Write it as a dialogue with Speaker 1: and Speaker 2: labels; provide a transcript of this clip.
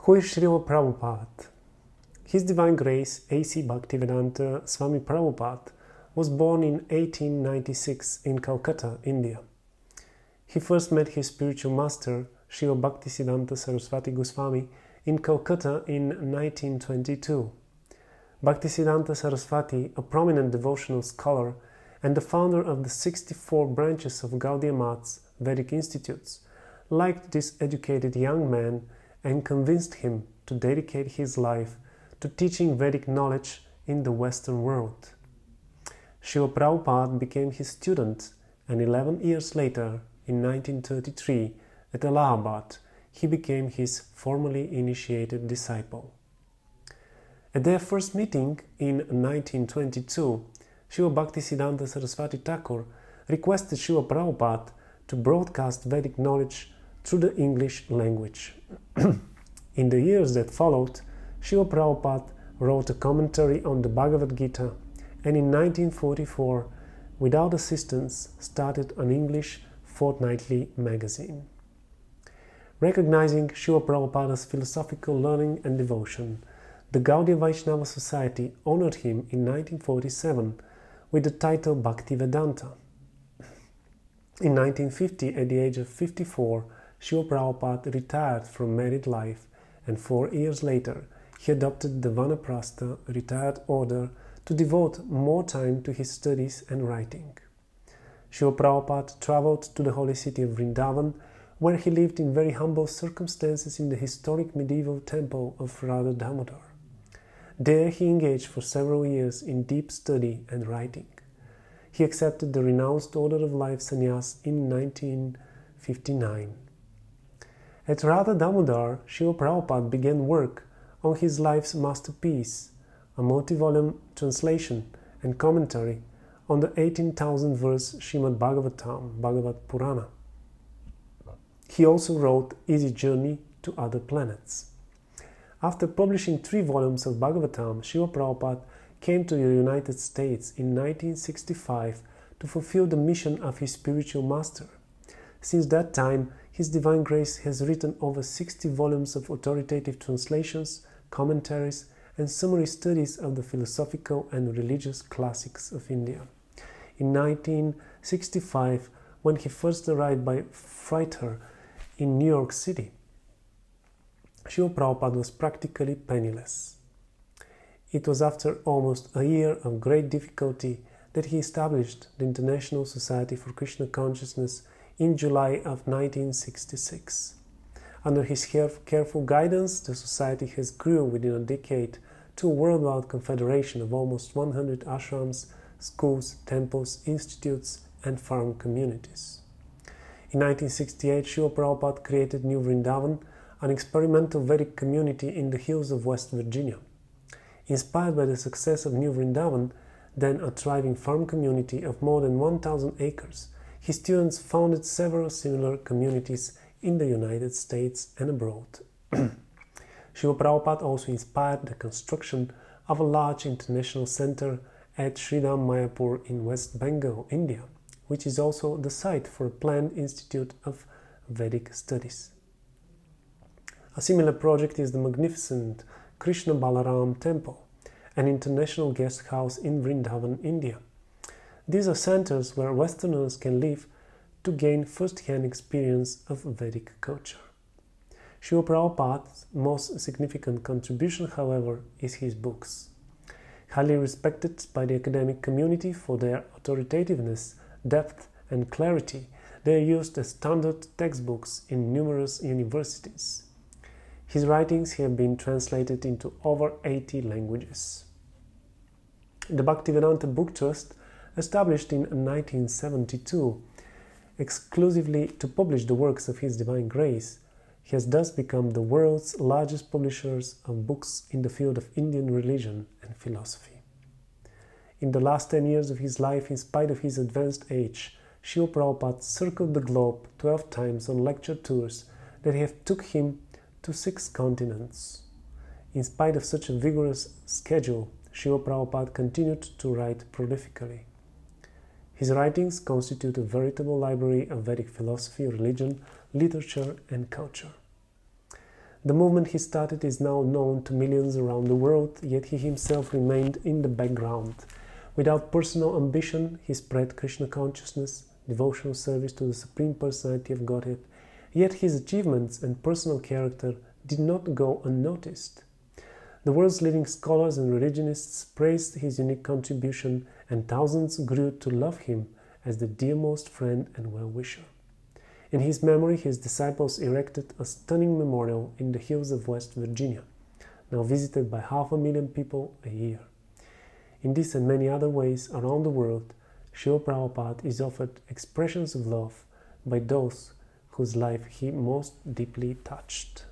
Speaker 1: Who is Srila Prabhupada? His Divine Grace A.C. Bhaktivedanta Swami Prabhupada was born in 1896 in Calcutta, India. He first met his spiritual master, Srila Bhaktisiddhanta Saraswati Goswami, in Calcutta in 1922. Bhaktisiddhanta Saraswati, a prominent devotional scholar and the founder of the 64 branches of Gaudiya Math's Vedic institutes, liked this educated young man and convinced him to dedicate his life to teaching Vedic knowledge in the Western world. Srila Prabhupada became his student, and 11 years later, in 1933, at Allahabad, he became his formally initiated disciple. At their first meeting in 1922, Srila Bhaktisiddhanta Saraswati Thakur requested Srila Prabhupada to broadcast Vedic knowledge through the English language. In the years that followed, Srila Prabhupada wrote a commentary on the Bhagavad Gita, and in 1944, without assistance, started an English fortnightly magazine. Recognizing Srila Prabhupada's philosophical learning and devotion, the Gaudiya Vaishnava Society honored him in 1947 with the title Bhaktivedanta. In 1950, at the age of 54, Srila Prabhupada retired from married life, and 4 years later, he adopted the Vanaprastha retired order to devote more time to his studies and writing. Srila Prabhupada traveled to the holy city of Vrindavan, where he lived in very humble circumstances in the historic medieval temple of Radha Damodar. There he engaged for several years in deep study and writing. He accepted the renounced order of life sannyas in 1959. At Radha Damodar, Srila Prabhupada began work on his life's masterpiece, a multi-volume translation and commentary on the 18,000-verse Srimad Bhagavatam, Bhagavad Purana. He also wrote Easy Journey to Other Planets. After publishing 3 volumes of Bhagavatam, Srila Prabhupada came to the United States in 1965 to fulfill the mission of his spiritual master. Since that time, His Divine Grace has written over 60 volumes of authoritative translations, commentaries, and summary studies of the philosophical and religious classics of India. In 1965, when he first arrived by freighter in New York City, Srila Prabhupada was practically penniless. It was after almost a year of great difficulty that he established the International Society for Krishna Consciousness in July of 1966. Under his careful guidance, the society has grew within a decade to a worldwide confederation of almost 100 ashrams, schools, temples, institutes, and farm communities. In 1968, Srila Prabhupada created New Vrindavan, an experimental Vedic community in the hills of West Virginia. Inspired by the success of New Vrindavan, then a thriving farm community of more than 1,000 acres, his students founded several similar communities in the United States and abroad. Srila Prabhupada also inspired the construction of a large international center at Sridham Mayapur in West Bengal, India, which is also the site for a planned institute of Vedic studies. A similar project is the magnificent Krishna Balaram Temple, an international guest house in Vrindavan, India. These are centers where Westerners can live to gain first-hand experience of Vedic culture. Srila Prabhupada's most significant contribution, however, is his books. Highly respected by the academic community for their authoritativeness, depth, and clarity, they are used as standard textbooks in numerous universities. His writings have been translated into over 80 languages. The Bhaktivedanta Book Trust, established in 1972 exclusively to publish the works of His Divine Grace, has thus become the world's largest publishers of books in the field of Indian religion and philosophy. In the last 10 years of his life, in spite of his advanced age, Srila Prabhupada circled the globe 12 times on lecture tours that have took him to 6 continents. In spite of such a vigorous schedule, Srila Prabhupada continued to write prolifically. His writings constitute a veritable library of Vedic philosophy, religion, literature, and culture. The movement he started is now known to millions around the world, yet he himself remained in the background. Without personal ambition, he spread Krishna consciousness, devotional service to the Supreme Personality of Godhead, yet his achievements and personal character did not go unnoticed. The world's leading scholars and religionists praised his unique contribution, and thousands grew to love him as the dearmost friend and well-wisher. In his memory, his disciples erected a stunning memorial in the hills of West Virginia, now visited by 500,000 people a year. In this and many other ways around the world, Srila Prabhupada is offered expressions of love by those whose life he most deeply touched.